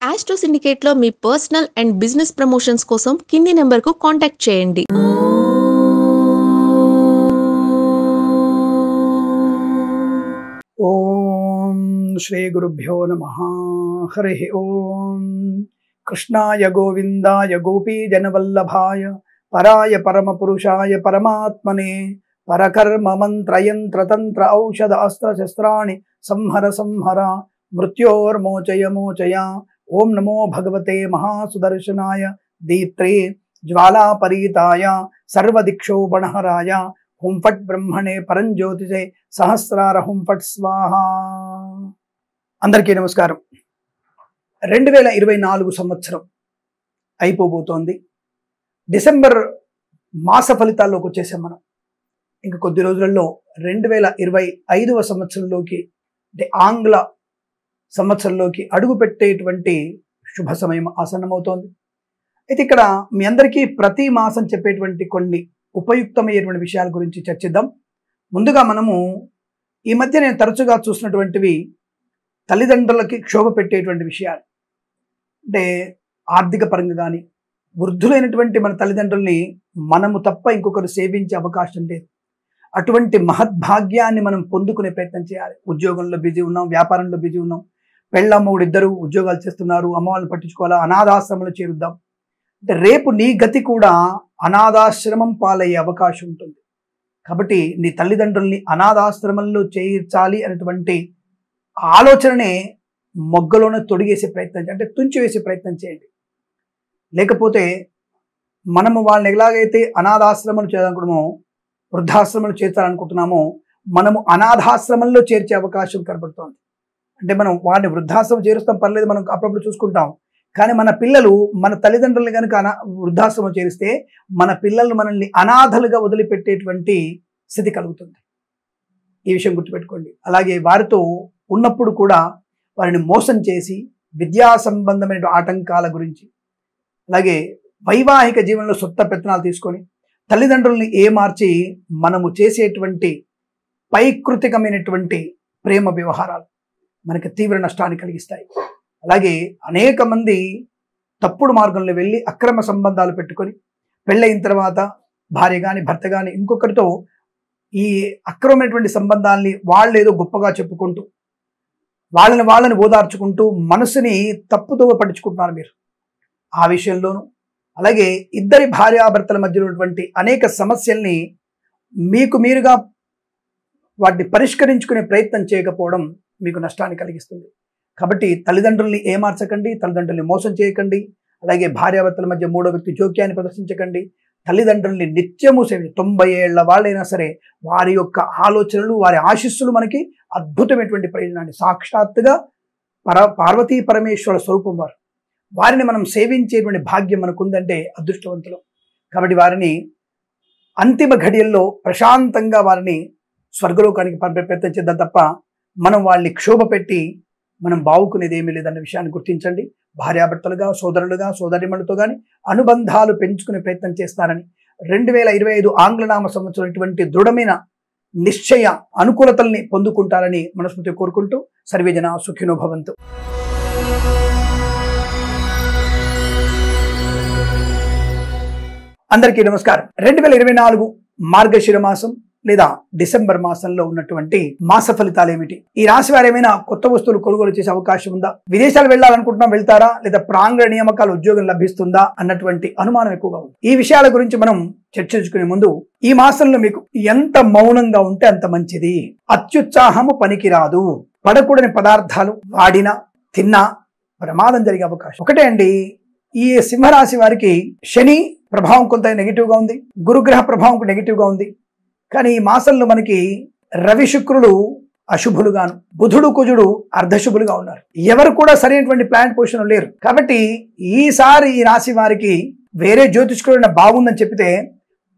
Astro సిండికేట్లో మీ personal and business promotions కోసం కింది నెంబర్కు కాంటాక్ట్ చేయండి. ఓం శ్రీ గురుభ్యో నమః. హరి ఓం. కృష్ణాయ గోవిందాయ గోపీజనవల్లభాయ పరాయ పరమపురుషాయ పరమాత్మనే పరకర్మ మంత్రయంత్రతంత్ర ఔషధ అస్త్ర శస్త్రాణి సంహర సంహర మృత్యోర్మోచయ మోచయ. ఓం నమో భగవతే మహాసుదర్శనాయ దీప్త్రే జ్వాలాపరీతాయ సర్వదిక్షోపణహరాయ హుం ఫట్ బ్రహ్మణే పరంజ్యోతిషే సహస్రార హుం ఫట్ స్వాహ. అందరికీ నమస్కారం. 2024 సంవత్సరం అయిపోబోతోంది. డిసెంబర్ మాస ఫలితాల్లోకి వచ్చేసాం మనం. ఇంకా కొద్ది రోజులలో 2025వ సంవత్సరంలోకి, అంటే ఆంగ్ల సంవత్సరంలోకి అడుగు పెట్టేటువంటి శుభ సమయం ఆసన్నమవుతోంది. అయితే ఇక్కడ మీ అందరికీ ప్రతి మాసం చెప్పేటువంటి కొన్ని ఉపయుక్తమయ్యేటువంటి విషయాల గురించి చర్చిద్దాం. ముందుగా మనము ఈ మధ్య నేను తరచుగా చూసినటువంటివి తల్లిదండ్రులకి క్షోభ పెట్టేటువంటి విషయాలు. అంటే ఆర్థిక పరంగా కానీ, వృద్ధులైనటువంటి మన తల్లిదండ్రుల్ని మనము తప్ప ఇంకొకరు సేవించే అవకాశం లేదు. అటువంటి మహద్భాగ్యాన్ని మనం పొందుకునే ప్రయత్నం చేయాలి. ఉద్యోగంలో బిజీ ఉన్నాం, వ్యాపారంలో బిజీ ఉన్నాం, పెళ్ళమ్మవుడు ఇద్దరు ఉద్యోగాలు చేస్తున్నారు, అమ్మ వాళ్ళని పట్టించుకోవాలా, అనాథాశ్రమంలో చేరుద్దాం. అంటే రేపు నీ గతి కూడా అనాథాశ్రమం పాలయ్యే అవకాశం ఉంటుంది. కాబట్టి నీ తల్లిదండ్రుల్ని అనాథాశ్రమంలో చేర్చాలి అనేటువంటి ఆలోచననే మొగ్గలోనే తొడిగేసే ప్రయత్నం చేయండి, అంటే తుంచివేసే ప్రయత్నం చేయండి. లేకపోతే మనము వాళ్ళని ఎలాగైతే అనాథాశ్రమంలో చేయాలనుకుంటున్నామో, వృద్ధాశ్రమంలో చేర్చాలనుకుంటున్నామో, మనము అనాథాశ్రమంలో చేర్చే అవకాశం కనబడుతోంది. అంటే మనం వాడిని వృద్ధాశ్రమం చేరుస్తాం, పర్లేదు, మనం అప్పుడప్పుడు చూసుకుంటాం. కానీ మన పిల్లలు మన తల్లిదండ్రులు కనుక వృద్ధాశ్రమం చేరిస్తే మన పిల్లలు మనల్ని అనాథలుగా వదిలిపెట్టేటువంటి స్థితి కలుగుతుంది. ఈ విషయం గుర్తుపెట్టుకోండి. అలాగే వారితో ఉన్నప్పుడు కూడా వారిని మోసం చేసి విద్యా సంబంధమైన ఆటంకాల గురించి, అలాగే వైవాహిక జీవనంలో సొంత పెత్తనాలు తీసుకొని తల్లిదండ్రుల్ని ఏమార్చి మనము చేసేటువంటి పైకృతికమైనటువంటి ప్రేమ వ్యవహారాలు మనకి తీవ్ర నష్టాన్ని కలిగిస్తాయి. అలాగే అనేక మంది తప్పుడు మార్గంలో వెళ్ళి అక్రమ సంబంధాలు పెట్టుకొని పెళ్ళయిన తర్వాత భార్య కానీ భర్త కానీ ఇంకొకరితో ఈ అక్రమమైనటువంటి సంబంధాల్ని వాళ్ళు ఏదో గొప్పగా చెప్పుకుంటూ వాళ్ళని ఓదార్చుకుంటూ మనసుని తప్పుదోవ పట్టించుకుంటున్నారు మీరు. ఆ విషయంలోనూ అలాగే ఇద్దరి భార్యాభర్తల మధ్యలో ఉన్నటువంటి అనేక సమస్యల్ని మీకు మీరుగా వాటిని పరిష్కరించుకునే ప్రయత్నం చేయకపోవడం మీకు నష్టాన్ని కలిగిస్తుంది. కాబట్టి తల్లిదండ్రుల్ని ఏమార్చకండి, తల్లిదండ్రుల్ని మోసం చేయకండి. అలాగే భార్యాభర్తల మధ్య మూడో వ్యక్తి జోక్యాన్ని ప్రదర్శించకండి. తల్లిదండ్రుల్ని నిత్యము సేవ, 90 ఏళ్ల వాళ్ళైనా సరే వారి యొక్క ఆలోచనలు, వారి ఆశీస్సులు మనకి అద్భుతమైనటువంటి ప్రయోజనాన్ని, సాక్షాత్తుగా పార్వతీ పరమేశ్వర స్వరూపం వారు. వారిని మనం సేవించేటువంటి భాగ్యం మనకు ఉందంటే అదృష్టవంతులం. కాబట్టి వారిని అంతిమ ఘడియల్లో ప్రశాంతంగా వారిని స్వర్గలోకానికి పంపే ప్రయత్నం చేద్దాం తప్ప మనం వాళ్ళని క్షోభ పెట్టి మనం బావుకునేది ఏమీ లేదన్న విషయాన్ని గుర్తించండి. భార్యాభర్తలుగా, సోదరులుగా, సోదరిమణులతో కానీ అనుబంధాలు పెంచుకునే ప్రయత్నం చేస్తారని 2025 ఆంగ్లనామ సంవత్సరం ఇటువంటి దృఢమైన నిశ్చయ అనుకూలతల్ని పొందుకుంటారని మనస్ఫూర్తిగా కోరుకుంటూ సర్వేజన సుఖినో భవంతు. అందరికీ నమస్కారం. 2024 మార్గశిర మాసం లేదా డిసెంబర్ మాసంలో ఉన్నటువంటి మాస ఫలితాలు ఏమిటి? ఈ రాశి వారు ఏమైనా కొత్త వస్తువులు కొనుగోలు చేసే అవకాశం ఉందా? విదేశాలు వెళ్ళాలనుకుంటున్నాం, వెళ్తారా? లేదా ప్రాంగణ నియామకాల ఉద్యోగం లభిస్తుందా అన్నటువంటి అనుమానం ఎక్కువగా ఉంది. ఈ విషయాల గురించి మనం చర్చించుకునే ముందు, ఈ మాసంలో మీకు ఎంత మౌనంగా ఉంటే అంత మంచిది. అత్యుత్సాహము పనికిరాదు. పడకూడని పదార్థాలు వాడినా తిన్నా ప్రమాదం జరిగే అవకాశం. ఒకటే అండి, ఈ సింహరాశి వారికి శని ప్రభావం కొంత నెగిటివ్గా ఉంది, గురుగ్రహ ప్రభావం నెగిటివ్గా ఉంది. కానీ ఈ మాసంలో మనకి రవి శుక్రులు అశుభులుగాను, బుధుడు కుజుడు అర్ధశుభులుగా ఉన్నారు. ఎవరు కూడా సరైనటువంటి ప్లాంట్ పొజిషన్ లేరు. కాబట్టి ఈసారి ఈ రాశి వారికి వేరే జ్యోతిష్కుడు బాగుందని చెప్పితే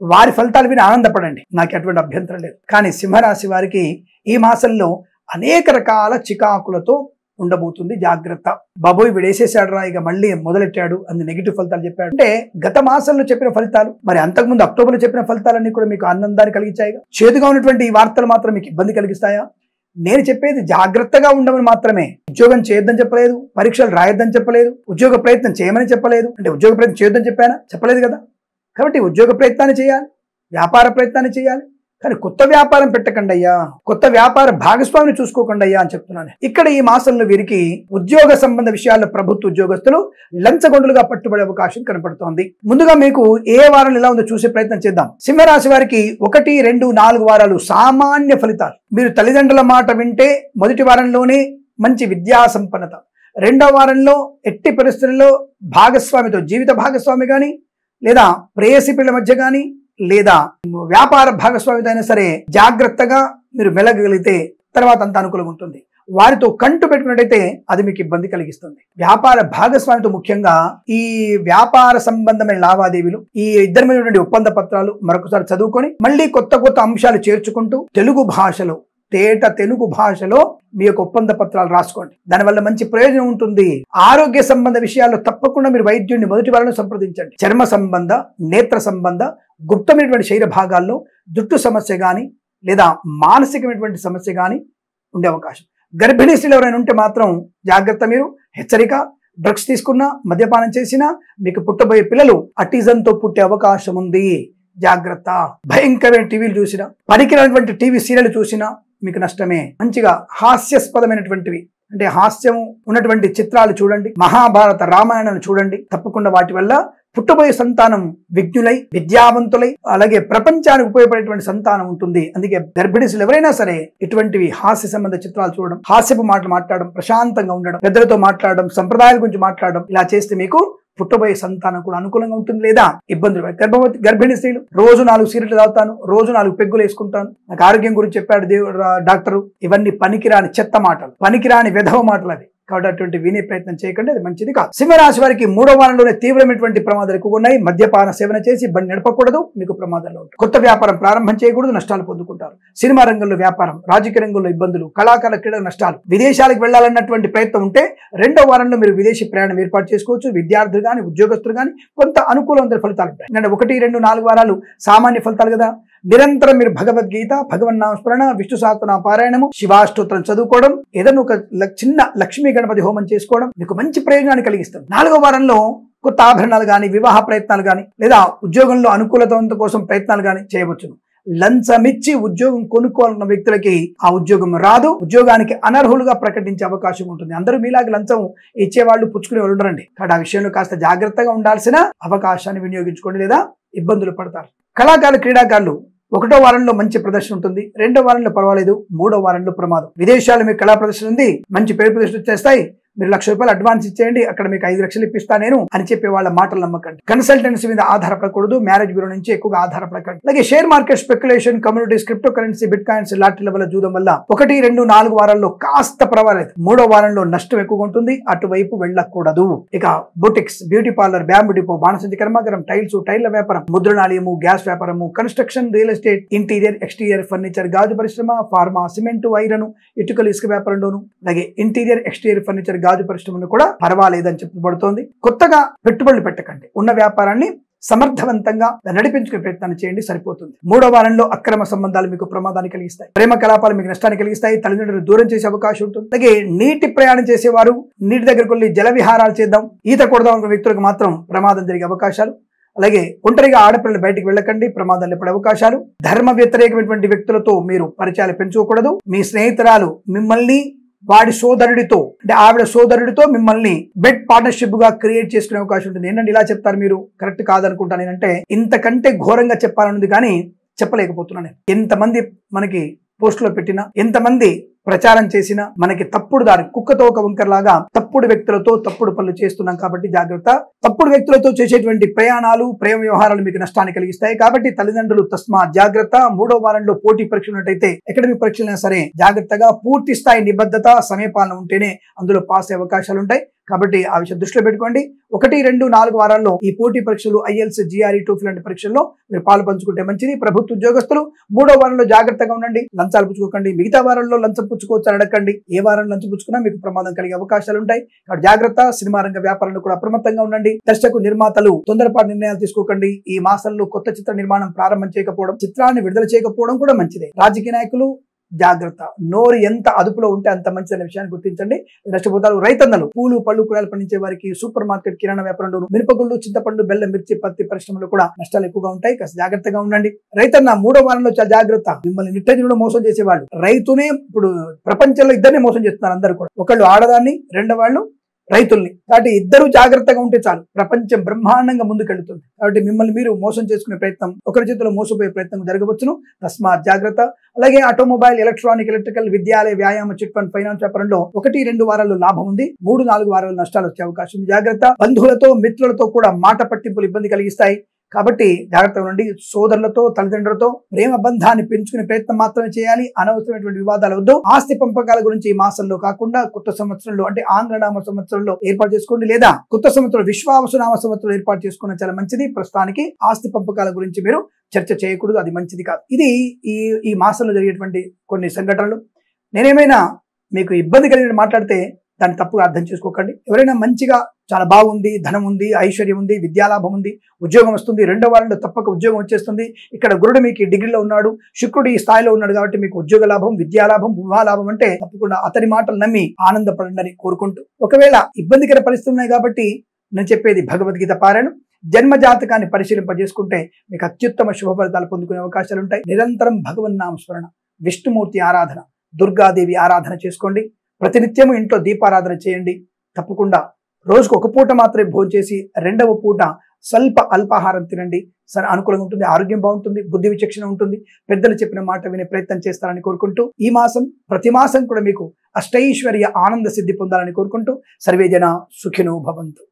వారి ఫలితాలు విని ఆనందపడండి, నాకు ఎటువంటి అభ్యంతరం లేదు. కానీ సింహరాశి వారికి ఈ మాసంలో అనేక రకాల చికాకులతో ఉండబోతుంది, జాగ్రత్త. బాబోయ్ వీడేసేసాడు రా, ఇక మళ్ళీ మొదలెట్టాడు అని నెగిటివ్ ఫలితాలు చెప్పాడు. అంటే గత మాసంలో చెప్పిన ఫలితాలు, మరి అంతకుముందు అక్టోబర్లో చెప్పిన ఫలితాలన్నీ కూడా మీకు ఆనందాన్ని కలిగించాయి. చేదుగా ఉన్నటువంటి ఈ వార్తలు మాత్రం మీకు ఇబ్బంది కలిగిస్తాయా? నేను చెప్పేది జాగ్రత్తగా ఉండమని మాత్రమే. ఉద్యోగం చేయొద్దని చెప్పలేదు, పరీక్షలు రాయొద్దని చెప్పలేదు, ఉద్యోగ ప్రయత్నం చేయమని చెప్పలేదు. అంటే ఉద్యోగ ప్రయత్నం చేయొద్దని చెప్పానా? చెప్పలేదు కదా. కాబట్టి ఉద్యోగ ప్రయత్నాన్ని చేయాలి, వ్యాపార ప్రయత్నాన్ని చేయాలి. కానీ కొత్త వ్యాపారం పెట్టకండి అయ్యా, కొత్త వ్యాపార భాగస్వామిని చూసుకోకండి అయ్యా అని చెప్తున్నాను. ఇక్కడ ఈ మాసంలో వీరికి ఉద్యోగ సంబంధ విషయాల్లో ప్రభుత్వ ఉద్యోగస్తులు లంచగొండులుగా పట్టుబడే అవకాశం కనపడుతోంది. ముందుగా మీకు ఏ వారం ఎలా ఉందో చూసే ప్రయత్నం చేద్దాం. సింహరాశి వారికి 1, 2, 4 వారాలు సామాన్య ఫలితాలు. మీరు తల్లిదండ్రుల మాట వింటే మొదటి వారంలోనే మంచి విద్యా సంపన్నత, రెండవ వారంలో ఎట్టి పరిస్థితుల్లో భాగస్వామితో, జీవిత భాగస్వామి కానీ లేదా ప్రేయసి పిల్లల మధ్య కానీ లేదా వ్యాపార భాగస్వామితో అయినా సరే జాగ్రత్తగా మీరు మెలగలిగితే తర్వాత అంత అనుకూలంగా ఉంటుంది. వారితో కంటు పెట్టుకున్నట్టయితే అది మీకు ఇబ్బంది కలిగిస్తుంది. వ్యాపార భాగస్వామితో ముఖ్యంగా ఈ వ్యాపార సంబంధమైన లావాదేవీలు, ఈ ఇద్దరి మీద ఉన్నటువంటి ఒప్పంద పత్రాలు మరొకసారి చదువుకొని మళ్ళీ కొత్త కొత్త అంశాలు చేర్చుకుంటూ తెలుగు భాషలో, తేట తెలుగు భాషలో మీ యొక్క ఒప్పంద పత్రాలు రాసుకోండి. దానివల్ల మంచి ప్రయోజనం ఉంటుంది. ఆరోగ్య సంబంధ విషయాల్లో తప్పకుండా మీరు వైద్యుడిని మొదటి వారంలో సంప్రదించండి. చర్మ సంబంధ, నేత్ర సంబంధ, గుప్తమైనటువంటి శరీర భాగాల్లో జుట్టు సమస్య కానీ లేదా మానసికమైనటువంటి సమస్య కానీ ఉండే అవకాశం. గర్భిణీ స్త్రీలు ఎవరైనా ఉంటే మాత్రం జాగ్రత్త. మీరు హెచ్చరిక. డ్రగ్స్ తీసుకున్నా, మద్యపానం చేసినా మీకు పుట్టబోయే పిల్లలు అటిజంతో పుట్టే అవకాశం ఉంది. జాగ్రత్త. భయంకరమైన టీవీలు చూసినా, పనికిరానటువంటి టీవీ సీరియల్ చూసినా మీకు నష్టమే. మంచిగా హాస్యాస్పదమైనటువంటివి, అంటే హాస్యం ఉన్నటువంటి చిత్రాలు చూడండి, మహాభారత రామాయణాలు చూడండి. తప్పకుండా వాటి వల్ల పుట్టబోయే సంతానం విజ్ఞులై, విద్యావంతులై, అలాగే ప్రపంచానికి ఉపయోగపడేటువంటి సంతానం ఉంటుంది. అందుకే గర్భిణీలు ఎవరైనా సరే ఇటువంటివి హాస్య సంబంధ చిత్రాలు చూడడం, హాస్యపు మాటలు మాట్లాడడం, ప్రశాంతంగా ఉండడం, పెద్దలతో మాట్లాడడం, సంప్రదాయాల గురించి మాట్లాడడం, ఇలా చేస్తే మీకు పుట్టబోయే సంతానం కూడా అనుకూలంగా ఉంటుంది లేదా ఇబ్బందులు. గర్భిణీ స్త్రీలు రోజు 4 సిగరెట్లు తాగుతాను, రోజు 4 పెగ్గులు వేసుకుంటాను, నాకు ఆరోగ్యం గురించి చెప్పాడు డాక్టరు, ఇవన్నీ పనికిరాని చెత్త మాటలు, పనికిరాని విధవ మాటలు అవి. కాబట్టి అటువంటి వినే ప్రయత్నం చేయకండి, అది మంచిది కాదు. సింహరాశి వారికి 3వ వారంలోనే తీవ్రమైనటువంటి ప్రమాదాలు ఎక్కువగా ఉన్నాయి. మద్యపాన సేవన చేసి బండి నడపకూడదు, మీకు ప్రమాదాలు ఉంటాయి. కొత్త వ్యాపారం ప్రారంభం చేయకూడదు, నష్టాలు పొందుకుంటారు. సినిమా రంగంలో వ్యాపారం, రాజకీయ రంగంలో ఇబ్బందులు, కళాకారుల క్రీడల నష్టాలు. విదేశాలకు వెళ్లాలన్నటువంటి ప్రయత్నం ఉంటే 2వ వారంలో మీరు విదేశీ ప్రయాణం ఏర్పాటు చేసుకోవచ్చు. విద్యార్థులు కానీ ఉద్యోగస్తులు కానీ కొంత అనుకూలమైన ఫలితాలు ఉంటాయి. ఎందుకంటే 1, 2, 4 వారాలు సామాన్య ఫలితాలు కదా. నిరంతరం మీరు భగవద్గీత, భగవన్నామస్మరణ, విష్ణు సహస్రనామ పారాయణము, శివాష్టోత్రం చదువుకోవడం, ఏదైనా ఒక చిన్న లక్ష్మీ గణపతి హోమం చేసుకోవడం మీకు మంచి ప్రయోజనాన్ని కలిగిస్తుంది. 4వ వారంలో కొత్త ఆభరణాలు కానీ, వివాహ ప్రయత్నాలు కానీ లేదా ఉద్యోగంలో అనుకూలత కోసం ప్రయత్నాలు కానీ చేయవచ్చును. లంచమిచ్చి ఉద్యోగం కొనుక్కోవాలన్న వ్యక్తులకి ఆ ఉద్యోగం రాదు, ఉద్యోగానికి అనర్హులుగా ప్రకటించే అవకాశం ఉంటుంది. అందరూ మీలాగా లంచం ఇచ్చేవాళ్ళు, పుచ్చుకునే వాళ్ళు ఉండరండి. కాబట్టి ఆ విషయంలో కాస్త జాగ్రత్తగా ఉండాల్సిన అవకాశాన్ని వినియోగించుకోండి లేదా ఇబ్బందులు పడతారు. కళాకారులు, క్రీడాకారులు 1వ వారంలో మంచి ప్రదర్శన ఉంటుంది, 2వ వారంలో పర్వాలేదు, 3వ వారంలో ప్రమాదం. విదేశాల్లో మీకు కళా ప్రదర్శన ఉంది, మంచి పేరు ప్రదర్శన చేస్తాయి. మీరు ₹1,00,000 అడ్వాన్స్ ఇచ్చేయండి, అక్కడ మీకు 5 లక్షలు ఇప్పిస్తా నేను అని చెప్పే వాళ్ళ మాటలు నమ్మకండి. కన్సల్టెన్సీ మీద ఆధారపడకూడదు, మ్యారేజ్ బ్యూరో నుంచి ఎక్కువగా ఆధారపడకండి. అలాగే share market, speculation, communities, crypto currency, bitcoins, లాటరీల వల్ల జూదం వల్ల 1, 2, 4 వారాల్లో కాస్త పర్వాలేదు, 3వ వారంలో నష్టం ఎక్కువగా ఉంటుంది, అటువైపు వెళ్ళకూడదు. ఇక boutiques, beauty parlour, bamboo depot, బాణసంచి కర్మాగారం, టైల్స్, టైర్ల వ్యాపారం, ముద్రణాలయము, గ్యాస్ వ్యాపారము, construction, real estate, interior, exterior, furniture, గాజు పరిశ్రమ, ఫార్మా, సిమెంట్, ఐరన్, ఇటుకలు, ఇసుక వ్యాపారంలోను, అలాగే ఇంటీరియర్, ఎక్స్టీరియర్, ఫర్నిచర్, గాజు పరిశ్రమను కూడా పర్వాలేదని చెప్పబడుతోంది. కొత్తగా పెట్టుబడులు పెట్టకండి, ఉన్న వ్యాపారాన్ని సమర్థవంతంగా నడిపించుకునే ప్రయత్నాన్ని చేయండి, సరిపోతుంది. 3వ వారంలో అక్రమ సంబంధాలు మీకు ప్రమాదాన్ని కలిగిస్తాయి, ప్రేమ కలాపాలు మీకు నష్టాన్ని కలిగిస్తాయి, తల్లిదండ్రులు దూరం చేసే అవకాశం ఉంటుంది. అలాగే నీటి ప్రయాణం చేసేవారు, నీటి దగ్గరకు వెళ్ళి జల విహారాలు చేద్దాం, ఈత కొడదాం అనుకున్న వ్యక్తులకు మాత్రం ప్రమాదం జరిగే అవకాశాలు. అలాగే ఒంటరిగా ఆడపిల్లలు బయటికి వెళ్ళకండి, ప్రమాదాలు పడే అవకాశాలు. ధర్మ వ్యతిరేకమైనటువంటి వ్యక్తులతో మీరు పరిచయాలు పెంచుకోకూడదు. మీ స్నేహితురాలు మిమ్మల్ని వాడి సోదరుడితో, అంటే ఆవిడ సోదరుడితో మిమ్మల్ని బెడ్ పార్ట్నర్షిప్ గా క్రియేట్ చేసుకునే అవకాశం ఉంటుంది. ఏంటంటే ఇలా చెప్తారు మీరు, కరెక్ట్ కాదనుకుంటాను నేనంటే. ఇంతకంటే ఘోరంగా చెప్పాలన్నది కానీ చెప్పలేకపోతున్నాను. ఎంతమంది మనకి పోస్టులో పెట్టినా, ఎంతమంది ప్రచారం చేసినా మనకి తప్పుడు దారి, కుక్కతో ఒక వంకరలాగా తప్పుడు వ్యక్తులతో తప్పుడు పనులు చేస్తున్నాం. కాబట్టి జాగ్రత్త. తప్పుడు వ్యక్తులతో చేసేటువంటి ప్రయాణాలు, ప్రేమ వ్యవహారాలు మీకు నష్టాన్ని కలిగిస్తాయి. కాబట్టి తల్లిదండ్రులు తస్మా జాగ్రత్త. 3వ వారంలో పోటీ పరీక్షలు ఉన్నట్టయితే, అకాడమిక్ పరీక్షలైనా సరే జాగ్రత్తగా, పూర్తి స్థాయి నిబద్ధత, సమయపాలన ఉంటేనే అందులో పాస్ అయ్యే అవకాశాలు ఉంటాయి. కాబట్టి ఆ విషయం దృష్టిలో పెట్టుకోండి. 1, 2, 4 వారాల్లో ఈ పోటీ పరీక్షలు, ఐఎల్స్, జిఆర్ఈ, టోఫెల్ లాంటి పరీక్షల్లో మీరు పాలు పంచుకుంటే మంచిది. ప్రభుత్వ ఉద్యోగస్తులు 3వ వారంలో జాగ్రత్తగా ఉండండి, లంచాలు పుచ్చుకోకండి. మిగతా వారంలో లంచం పుచ్చుకోవచ్చు అని అడగండి. ఏ వారంలో లంచం పుచ్చుకున్నా మీకు ప్రమాదం కలిగే అవకాశాలు ఉంటాయి. కాబట్టి జాగ్రత్త. సినిమా రంగ వ్యాపారంలో కూడా అప్రమత్తంగా ఉండండి. దర్శకులు, నిర్మాతలు తొందరపాటు నిర్ణయాలు తీసుకోకండి. ఈ మాసంలో కొత్త చిత్ర నిర్మాణం ప్రారంభం చేయకపోవడం, చిత్రాన్ని విడుదల చేయకపోవడం కూడా మంచిదే. రాజకీయ నాయకులు, జాగ్రత్త. నోరు ఎంత అదుపులో ఉంటే అంత మంచిదనే విషయాన్ని గుర్తించండి. నష్టపోతారు. రైతన్నలు, పూలు పళ్ళు కూరలు పండించే వారికి, సూపర్ మార్కెట్ కిరాణా వ్యాపారంలో మిరపగుళ్ళు, చింతపండు, బెల్లం, మిర్చి, పత్తి పరిశ్రమలు కూడా నష్టాలు ఎక్కువగా ఉంటాయి. కాస్త జాగ్రత్తగా ఉండండి. రైతన్న 3వ వారంలో చాలా జాగ్రత్త. మిమ్మల్ని నిట్టజనుడు మోసం చేసేవాళ్ళు రైతునే ఇప్పుడు ప్రపంచంలో ఇద్దరిని మోసం చేస్తున్నారు అందరూ కూడా. ఒకళ్ళు ఆడదాన్ని, రెండో వాళ్ళు రైతుల్ని. కాబట్టి ఇద్దరు జాగ్రత్తగా ఉంటే చాలు, ప్రపంచం బ్రహ్మాండంగా ముందుకెళ్తుంది. కాబట్టి మిమ్మల్ని మీరు మోసం చేసుకునే ప్రయత్నం, ఒకరి చేతిలో మోసపోయే ప్రయత్నం జరగవచ్చును. తస్మాత్ జాగ్రత్త. అలాగే ఆటోమొబైల్, ఎలక్ట్రానిక్, ఎలక్ట్రికల్, విద్యాలయ, వ్యాయామ, చిట్ ఫండ్, ఫైనాన్స్ వ్యాపారంలో 1-2 వారాల్లో లాభం ఉంది. 3-4 వారాలు నష్టాలు వచ్చే అవకాశం ఉంది. జాగ్రత్త. బంధువులతో, మిత్రులతో కూడా మాట పట్టింపులు ఇబ్బంది కలిగిస్తాయి. కాబట్టి జాగ్రత్తగా ఉండండి. సోదరులతో, తల్లిదండ్రులతో ప్రేమ బంధాన్ని పెంచుకునే ప్రయత్నం మాత్రమే చేయాలి. అనవసరమైనటువంటి వివాదాలు వద్దు. ఆస్తి పంపకాల గురించి ఈ మాసంలో కాకుండా కొత్త సంవత్సరంలో, అంటే ఆంగ్లనామ సంవత్సరంలో ఏర్పాటు చేసుకోండి, లేదా కొత్త సంవత్సరం విశ్వావసునామ సంవత్సరంలో ఏర్పాటు చేసుకోవడం చాలా మంచిది. ప్రస్తుతానికి ఆస్తి పంపకాల గురించి మీరు చర్చ చేయకూడదు, అది మంచిది కాదు. ఇది ఈ మాసంలో జరిగేటువంటి కొన్ని సంఘటనలు. నేనేమైనా మీకు ఇబ్బంది కలిగిన మాట్లాడితే దాన్ని తప్పుగా అర్థం చేసుకోకండి. ఎవరైనా మంచిగా చాలా బాగుంది, ధనం ఉంది, ఐశ్వర్యం ఉంది, విద్యాలాభం ఉంది, ఉద్యోగం వస్తుంది, 2వ వారంలో తప్పక ఉద్యోగం వచ్చేస్తుంది, ఇక్కడ గురుడు మీకు డిగ్రీలో ఉన్నాడు, శుక్రుడు ఈ స్థాయిలో ఉన్నాడు, కాబట్టి మీకు ఉద్యోగ లాభం, విద్యాలాభం, వివాహలాభం అంటే తప్పకుండా అతని మాటలు నమ్మి ఆనందపడండి అని కోరుకుంటూ, ఒకవేళ ఇబ్బందికర పరిస్థితులు ఉన్నాయి కాబట్టి నేను చెప్పేది భగవద్గీత పారాయణం, జన్మ జాతకాన్ని పరిశీలింపజేసుకుంటే మీకు అత్యుత్తమ శుభ ఫలితాలు పొందుకునే అవకాశాలు ఉంటాయి. నిరంతరం భగవన్నామ స్మరణ, విష్ణుమూర్తి ఆరాధన, దుర్గాదేవి ఆరాధన చేసుకోండి. ప్రతినిత్యము ఇంట్లో దీపారాధన చేయండి. తప్పకుండా రోజుకు 1 పూట మాత్రమే భోజనం చేసి 2వ పూట స్వల్ప అల్పాహారం తినండి. సరే, అనుకూలంగా ఉంటుంది, ఆరోగ్యం బాగుంటుంది, బుద్ధి విచక్షణ ఉంటుంది. పెద్దలు చెప్పిన మాట వినే ప్రయత్నం చేస్తారని కోరుకుంటూ, ఈ మాసం ప్రతి మాసం కూడా మీకు అష్టైశ్వర్య ఆనంద సిద్ధి పొందాలని కోరుకుంటూ, సర్వే జన సుఖినో భవంతు.